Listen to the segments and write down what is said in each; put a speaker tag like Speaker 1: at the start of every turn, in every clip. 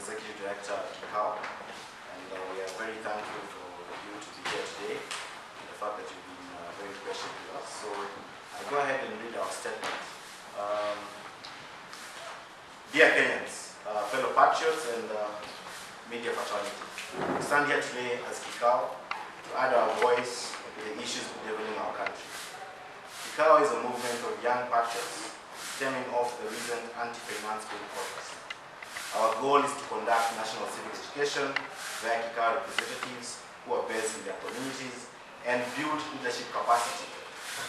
Speaker 1: Executive Director at Kikao, and we are very thankful for you to be here today, and the fact that you've been very patient with us. So I'll go ahead and read our statement. Dear Kenyans, fellow patriots and media fraternity, we stand here today as Kikao to add our voice to the issues bedeviling our country. Kikao is a movement of young patriots stemming off the recent anti-finance bill protest. Our goal is to conduct national civic education via Kikao representatives who are based in their communities and build leadership capacity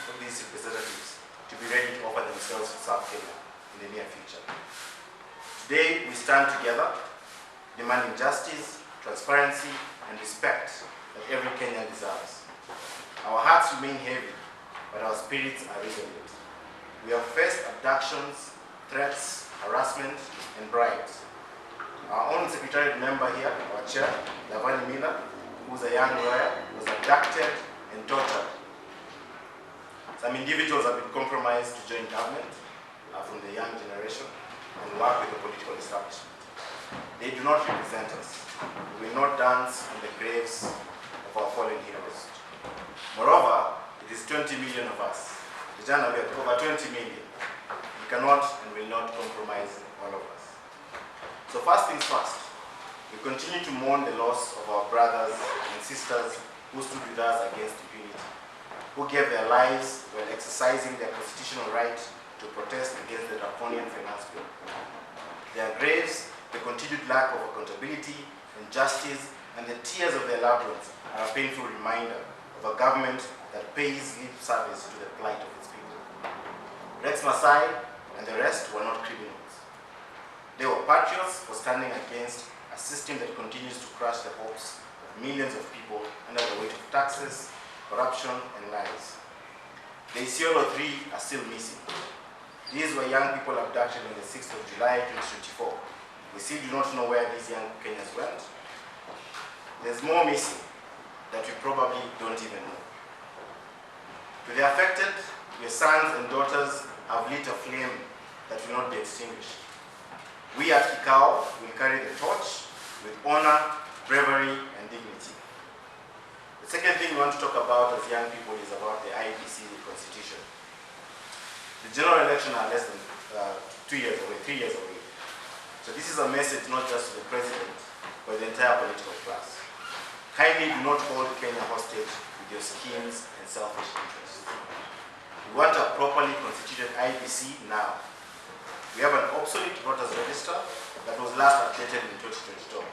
Speaker 1: for these representatives to be ready to offer themselves to serve Kenya in the near future. Today, we stand together, demanding justice, transparency, and respect that every Kenyan deserves. Our hearts remain heavy, but our spirits are resolute. We have faced abductions, threats, harassment, and bribes. Our own secretariat member here, our chair, Lavani Miller, who's a young lawyer, was abducted and tortured. Some individuals have been compromised to join government from the young generation and work with the political establishment. They do not represent us. We will not dance on the graves of our fallen heroes. Moreover, it is 20 million of us. We have over 20 million. We cannot and will not compromise all of us. So first things first, we continue to mourn the loss of our brothers and sisters who stood with us against impunity, who gave their lives while exercising their constitutional right to protest against the draconian finance bill. Their graves, the continued lack of accountability and justice, and the tears of their loved ones are a painful reminder of a government that pays lip service to the plight of its people. Rex Masai and the rest were not criminals. They were patriots for standing against a system that continues to crush the hopes of millions of people under the weight of taxes, corruption, and lies. The Isiolo 3 are still missing. These were young people abducted on the 6th of July 2024. We still do not know where these young Kenyans went. There's more missing that we probably don't even know. To the affected, your sons and daughters have lit a flame that will not be extinguished. We at Kikao will carry the torch with honor, bravery, and dignity. The second thing we want to talk about as young people is about the IEBC constitution. The general election are less than 2 years away, 3 years away. So this is a message not just to the president, but the entire political class. Kindly do not hold Kenya hostage with your schemes and selfish interests. We want a properly constituted IEBC now. We have an obsolete voters register that was last updated in 2022.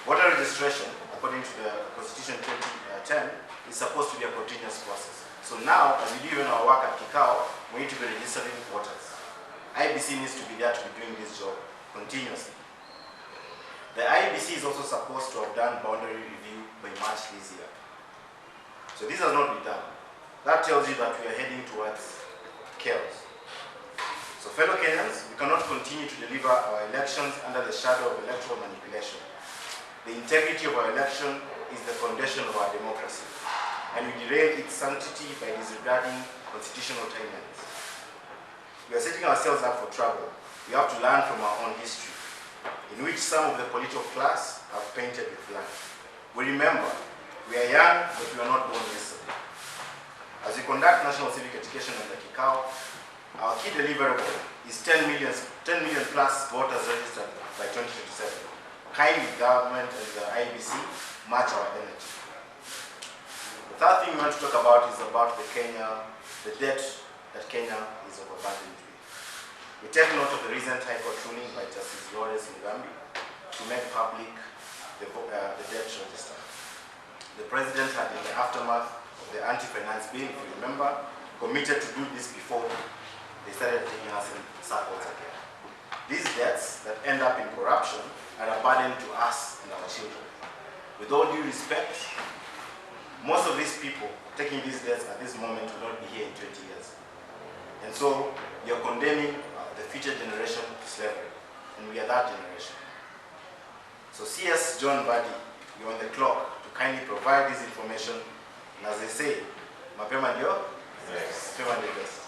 Speaker 1: Voter registration, according to the Constitution 2010, is supposed to be a continuous process. So now, as we do in our work at Kikao, we need to be registering voters. IEBC needs to be there to be doing this job continuously. The IEBC is also supposed to have done boundary review by March this year. So this has not been done. That tells you that we are heading towards chaos. So fellow Kenyans, we cannot continue to deliver our elections under the shadow of electoral manipulation. The integrity of our election is the foundation of our democracy, and we derail its sanctity by disregarding constitutional timelines. We are setting ourselves up for trouble. We have to learn from our own history, in which some of the political class have painted with blood. We remember, we are young, but we are not born yesterday. As we conduct national civic education under Kikao, our key deliverable is 10 million plus voters registered by 2027. Kindly government and the IEBC match our energy. The third thing we want to talk about is about the debt that Kenya is overburdened with. We take note of the recent High Court ruling by Justice Lawrence Mugambi to make public the debt register. The President had, in the aftermath of the anti-finance bill, if you remember, committed to do this before they started taking us in circles again. These debts that end up in corruption are a burden to us and our children. With all due respect, most of these people taking these debts at this moment will not be here in 20 years. And so you're condemning the future generation to slavery, and we are that generation. So CS John Badi, you're on the clock to kindly provide this information, and as they say, mapema ndio mapema ndio best.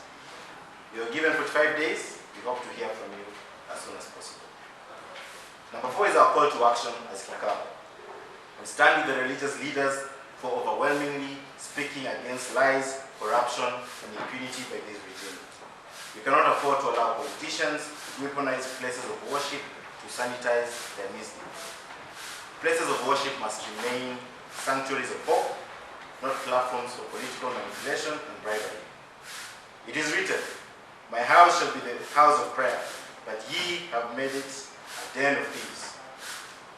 Speaker 1: You're given 45 days. We hope to hear from you as soon as possible. Number 4 is our call to action as Kikao. We stand with the religious leaders for overwhelmingly speaking against lies, corruption, and impunity by this regime. We cannot afford to allow politicians to weaponize places of worship to sanitize their misdeeds. Places of worship must remain sanctuaries of hope, not platforms for political manipulation and bribery. It is written, "My house shall be the house of prayer, but ye have made it a den of thieves."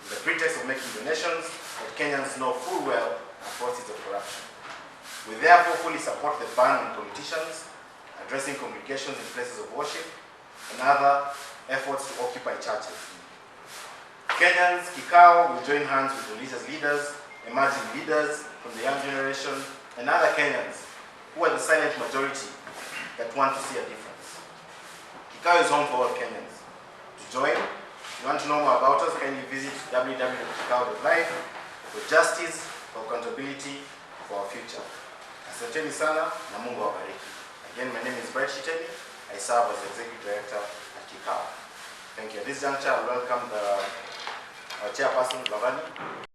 Speaker 1: In the pretext of making donations that Kenyans know full well are forces of corruption. We therefore fully support the ban on politicians addressing congregations in places of worship and other efforts to occupy churches. Kenyans, Kikao will join hands with religious leaders, emerging leaders from the young generation, and other Kenyans who are the silent majority that want to see a difference. Kikao is home for all Kenyans. To join, if you want to know more about us, kindly visit www.kikao.live for justice, for accountability, for our future. Asanteni sana na Mungu awabariki. Again, my name is Bright Shiteni. I serve as Executive Director at Kikao. Thank you. At this juncture, I welcome our chairperson, Lavani.